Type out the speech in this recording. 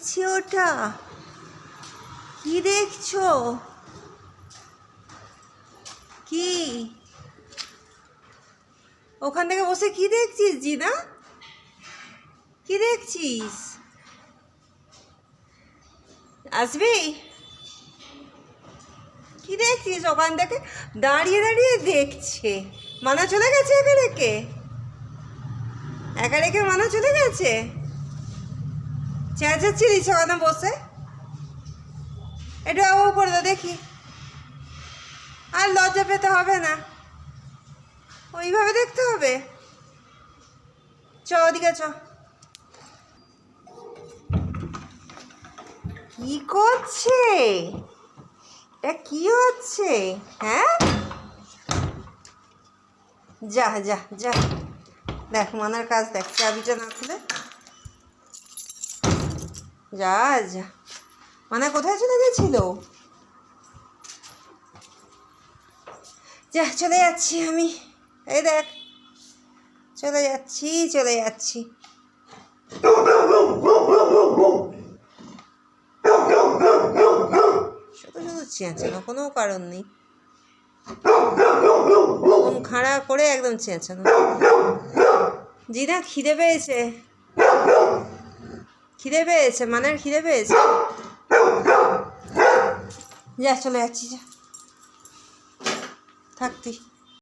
দেখছি ওটা? কি দেখছো? কি ওখান থেকে বসে কি দেখছিস জিনা? কি দেখছিস? আসবি? কি দেখছিস ওখান থেকে? দাঁড়িয়ে দাঁড়িয়ে দেখছে। মানা চলে গেছে একা রেখে? একা রেখে মানা চলে গেছে? চেঁচাচ্ছিলিস ওখানে বসে? একটু আবু করে দাও দেখি। আর লজ্জা পেতে হবে না, ওইভাবে দেখতে হবে। চ ওদিকে চ। কি করছে? এটা কি হচ্ছে? হ্যাঁ, যা যা যা, দেখ মানার কাজ দেখ, চাবিটা না খুলে যা যা। মানা কোথায় চলে গেছিল? যা, চলে যাচ্ছি আমি। এই দেখ, চলে যাচ্ছি চলে যাচ্ছি। শুধু শুধু চেঁচানো, কোনো কারণ নেই। একদম খাড়া করে একদম চেঁচানো। জিনা খিদে পেয়েছে, খিদে পেয়েছে, মানের খিদে পেয়েছে। যা, চলে যাচ্ছি, যা থাক তুই।